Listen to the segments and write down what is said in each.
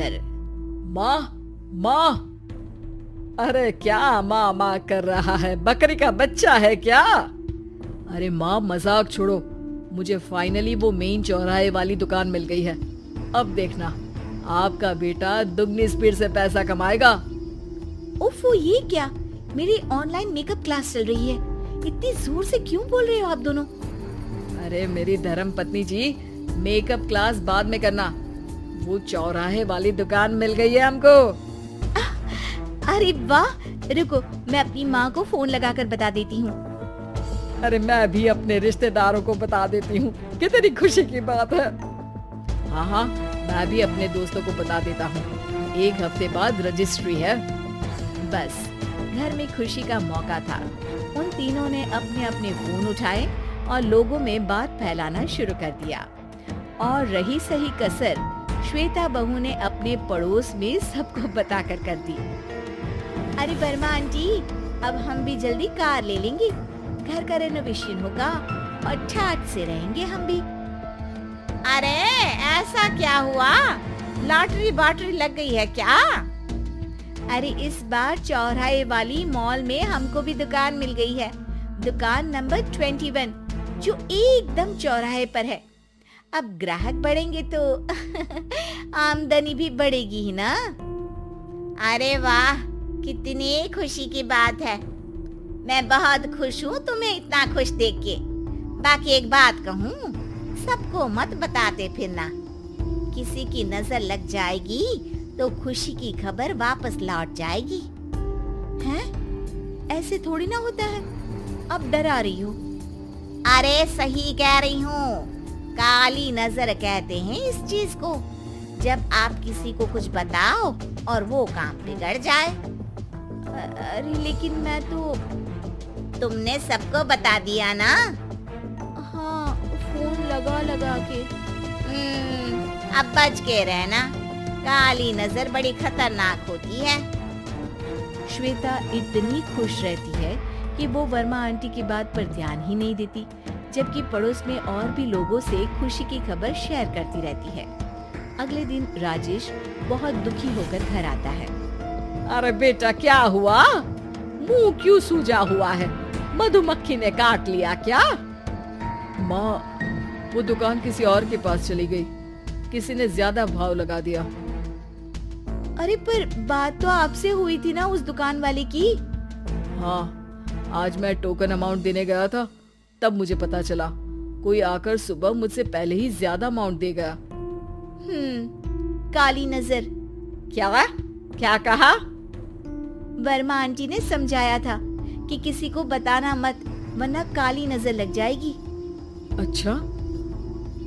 नजर। माँ माँ, अरे क्या माँ माँ कर रहा है? बकरी का बच्चा है क्या? अरे माँ मजाक छोड़ो, मुझे फाइनली वो मेन चौराहे वाली दुकान मिल गई है। अब देखना, आपका बेटा दुगनी स्पीड से पैसा कमाएगा। ओफो, ये क्या? मेरी ऑनलाइन मेकअप क्लास चल रही है, इतनी जोर से क्यों बोल रहे हो आप दोनों? अरे मेरी धर्म पत्नी जी, मेकअप क्लास बाद में करना, वो चौराहे वाली दुकान मिल गई है हमको। अरे वाह, रुको मैं अपनी माँ को फोन लगाकर बता देती हूँ। अरे मैं भी अपने रिश्तेदारों को बता देती हूँ, कितनी खुशी की बात है। हाँ हाँ, मैं भी अपने दोस्तों को बता देता हूँ, 1 हफ्ते बाद रजिस्ट्री है। बस घर में खुशी का मौका था। उन तीनों ने अपने अपने फोन उठाए और लोगों में बात फैलाना शुरू कर दिया। और रही सही कसर श्वेता बहू ने अपने पड़ोस में सबको बताकर कर दी। अरे वर्मा आंटी, अब हम भी जल्दी कार ले लेंगे, घर का रेनोवेशन होगा और ठाट से रहेंगे हम भी। अरे ऐसा क्या हुआ? लॉटरी बाटरी लग गई है क्या? अरे इस बार चौराहे वाली मॉल में हमको भी दुकान मिल गई है, दुकान नंबर 21, जो एकदम चौराहे पर है। अब ग्राहक बढ़ेंगे तो आमदनी भी बढ़ेगी ही ना। अरे वाह, कितनी खुशी की बात है। मैं बहुत खुश हूँ तुम्हें इतना खुश देख के। बाकी एक बात कहूँ, सबको मत बताते फिरना, किसी की नजर लग जाएगी तो खुशी की खबर वापस लौट जाएगी। हैं? ऐसे थोड़ी ना होता है, अब डरा रही हो। अरे सही कह रही हूँ, काली नजर कहते हैं इस चीज को, जब आप किसी को कुछ बताओ और वो काम बिगड़ जाए। अरे लेकिन मैं तो... तुमने सबको बता दिया ना? हाँ, फोन लगा लगा के। अब बच के रहना, काली नजर बड़ी खतरनाक होती है। श्वेता इतनी खुश रहती है कि वो वर्मा आंटी की बात पर ध्यान ही नहीं देती, जबकि पड़ोस में और भी लोगों से खुशी की खबर शेयर करती रहती है। अगले दिन राजेश बहुत दुखी होकर घर आता है। अरे बेटा क्या हुआ? मुंह क्यों सूजा हुआ है? मधुमक्खी ने काट लिया क्या? माँ, वो दुकान किसी और के पास चली गई, किसी ने ज्यादा भाव लगा दिया। अरे पर बात तो आपसे हुई थी ना उस दुकान वाले की? हाँ, आज मैं टोकन अमाउंट देने गया था, तब मुझे पता चला कोई आकर सुबह मुझसे पहले ही ज्यादा अमाउंट दे गया। काली नजर। क्या कहा? वर्मा आंटी ने समझाया था कि किसी को बताना मत, वरना काली नजर लग जाएगी। अच्छा,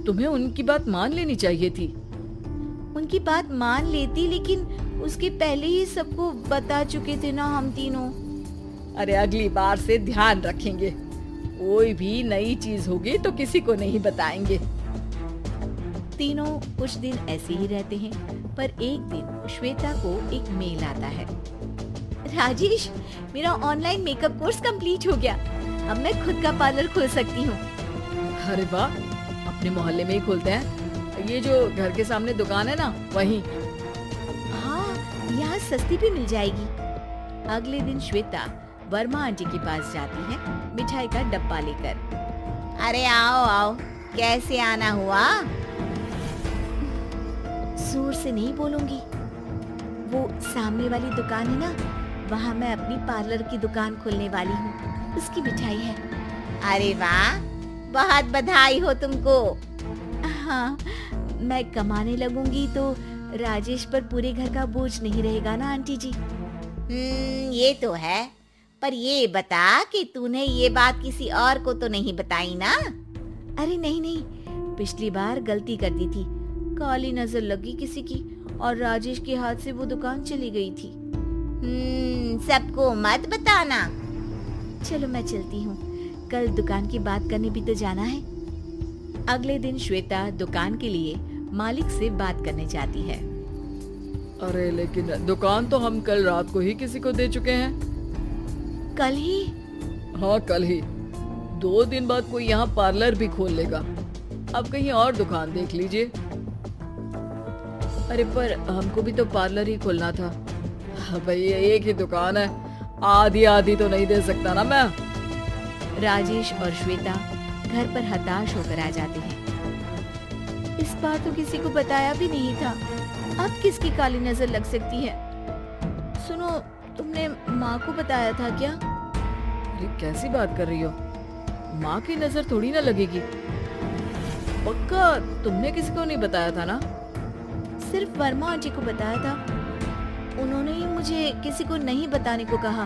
तुम्हें उनकी बात मान लेनी चाहिए थी। उनकी बात मान लेती, लेकिन उसके पहले ही सबको बता चुके थे ना हम तीनों। अरे अगली बार से ध्यान रखेंगे, कोई भी नई चीज होगी तो किसी को नहीं बताएंगे। तीनों कुछ दिन ऐसे ही रहते हैं, पर एक दिन श्वेता को एक मेल आता है। राजेश, मेरा ऑनलाइन मेकअप कोर्स कंप्लीट हो गया, अब मैं खुद का पार्लर खोल सकती हूँ। अरे वाह, अपने मोहल्ले में ही खोलते हैं, ये जो घर के सामने दुकान है ना, वहीं। हाँ, यहाँ सस्ती भी मिल जाएगी। अगले दिन श्वेता वर्मा आंटी के पास जाती है मिठाई का डब्बा लेकर। अरे आओ आओ, कैसे आना हुआ? जोर से नहीं बोलूंगी, वो सामने वाली दुकान है ना, वहाँ मैं अपनी पार्लर की दुकान खोलने वाली हूँ, उसकी मिठाई है। अरे वाह, बहुत बधाई हो तुमको। हाँ, मैं कमाने लगूंगी तो राजेश पर पूरे घर का बोझ नहीं रहेगा ना आंटी जी। ये तो है, पर ये बता कि तूने ये बात किसी और को तो नहीं बताई ना? अरे नहीं नहीं, पिछली बार गलती कर दी थी, काली नजर लगी किसी की और राजेश के हाथ से वो दुकान चली गई थी। सबको मत बताना। चलो मैं चलती हूँ, कल दुकान की बात करने भी तो जाना है। अगले दिन श्वेता दुकान के लिए मालिक से बात करने जाती है। अरे लेकिन दुकान तो हम कल रात को ही किसी को दे चुके हैं। कल ही? हाँ कल ही, 2 दिन बाद कोई यहाँ पार्लर भी खोल लेगा। अब कहीं और दुकान देख लीजिए। अरे पर हमको भी तो पार्लर ही खोलना था। भैया एक ही दुकान है, आधी आधी तो नहीं दे सकता ना मैं। राजेश और श्वेता घर पर हताश होकर आ जाते हैं। इस बार तो किसी को बताया भी नहीं था, अब किसकी काली नजर लग सकती है। सुनो, तुमने माँ को बताया था क्या? अरे कैसी बात कर रही हो, माँ की नजर थोड़ी ना लगेगी। पक्का तुमने किसी को नहीं बताया था ना? सिर्फ वर्मा आंटी को बताया था, उन्होंने ही मुझे किसी को नहीं बताने को कहा।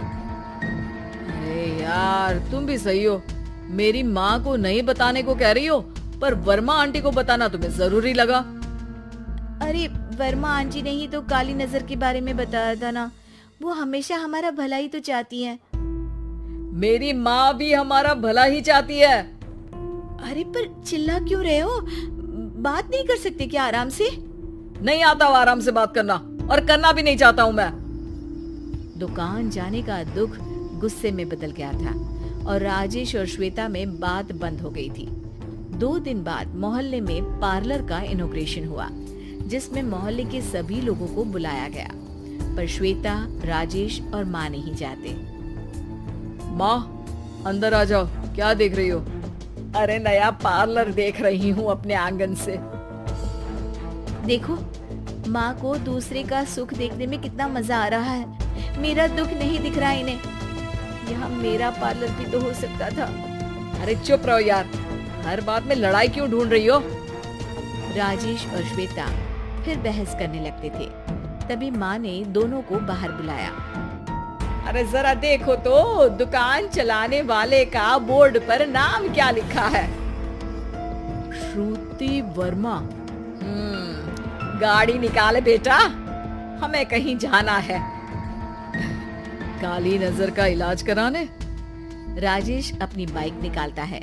अरे यार तुम भी सही हो, मेरी माँ को नहीं बताने को कह रही हो, पर वर्मा आंटी को बताना तुम्हें जरूरी लगा। अरे वर्मा आंटी ने ही तो काली नजर के बारे में बताया था ना, वो हमेशा हमारा भला ही तो चाहती है। मेरी माँ भी हमारा भला ही चाहती है। अरे पर चिल्ला क्यों रहे हो, बात नहीं कर सकते क्या आराम से? नहीं आता वो आराम से बात करना, और करना भी नहीं चाहता हूँ मैं। दुकान जाने का दुख गुस्से में बदल गया था और राजेश और श्वेता में बात बंद हो गई थी। 2 दिन बाद मोहल्ले में पार्लर का इनॉग्रेशन हुआ, जिसमें मोहल्ले के सभी लोगों को बुलाया गया, पर श्वेता, राजेश और माँ नहीं जाते। माँ अंदर आ जाओ, क्या देख रही हो? अरे नया पार्लर देख रही हूँ अपने आंगन से। देखो, माँ को दूसरे का सुख देखने में कितना मजा आ रहा है, मेरा दुख नहीं दिख रहा इन्हें। यहाँ मेरा पार्लर भी तो हो सकता था। अरे चुप रहो यार, हर बात में लड़ाई क्यों ढूंढ रही हो? राजेश और श्वेता फिर बहस करने लगते थे। तभी माँ ने दोनों को बाहर बुलाया। अरे जरा देखो तो, दुकान चलाने वाले का बोर्ड पर नाम क्या लिखा है? श्रुति वर्मा। गाड़ी निकाले बेटा, हमें कहीं जाना है। काली नजर का इलाज कराने। राजेश अपनी बाइक निकालता है।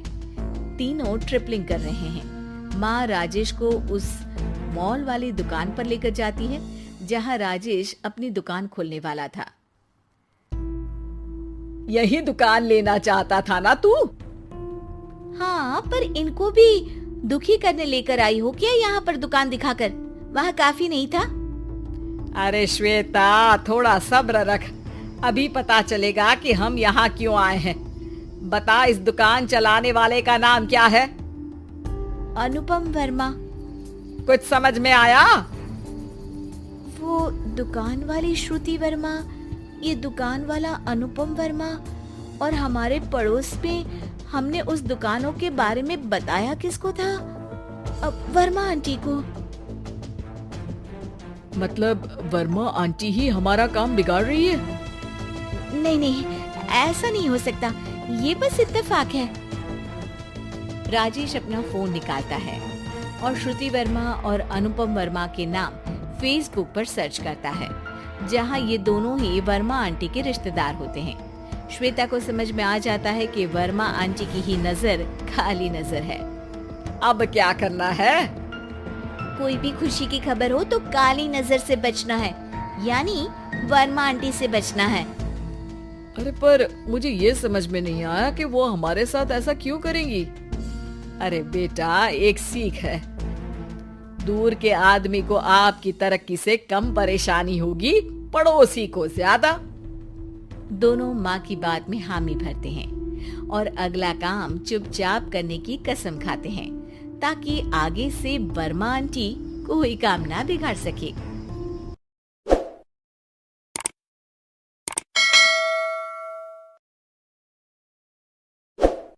तीनों ट्रिपलिंग कर रहे हैं। माँ राजेश को उस मॉल वाली दुकान पर लेकर जाती है जहाँ राजेश अपनी दुकान खोलने वाला था। यही दुकान लेना चाहता था ना तू? हाँ, पर इनको भी दुखी करने लेकर आई हो क्या यहाँ पर दुकान दिखाकर? वहाँ काफी नहीं था? अरे श्वेता थोड़ा सब्र रख, अभी पता चलेगा कि हम यहाँ क्यों आए हैं। बता, इस दुकान चलाने वाले का नाम क्या है? अनुपम वर्मा। कुछ समझ में आया? वो दुकान वाली श्रुति वर्मा, ये दुकान वाला अनुपम वर्मा, और हमारे पड़ोस में हमने उस दुकानों के बारे में बताया किसको था? वर्मा आंटी को। मतलब वर्मा आंटी ही हमारा काम बिगाड़ रही है? नहीं नहीं, ऐसा नहीं हो सकता, ये बस इत्तेफाक है। राजेश अपना फोन निकालता है और श्रुति वर्मा और अनुपम वर्मा के नाम फेसबुक पर सर्च करता है, जहां ये दोनों ही वर्मा आंटी के रिश्तेदार होते हैं। श्वेता को समझ में आ जाता है कि वर्मा आंटी की ही नजर काली नजर है। अब क्या करना है? कोई भी खुशी की खबर हो तो काली नजर से बचना है, यानी वर्मा आंटी से बचना है। अरे पर मुझे ये समझ में नहीं आया कि वो हमारे साथ ऐसा क्यों करेंगी। अरे बेटा, एक सीख है, दूर के आदमी को आपकी तरक्की से कम परेशानी होगी, पड़ोसी को ज्यादा। दोनों माँ की बात में हामी भरते हैं और अगला काम चुपचाप करने की कसम खाते हैं, ताकि आगे से वर्मा आंटी कोई काम ना बिगाड़ सके।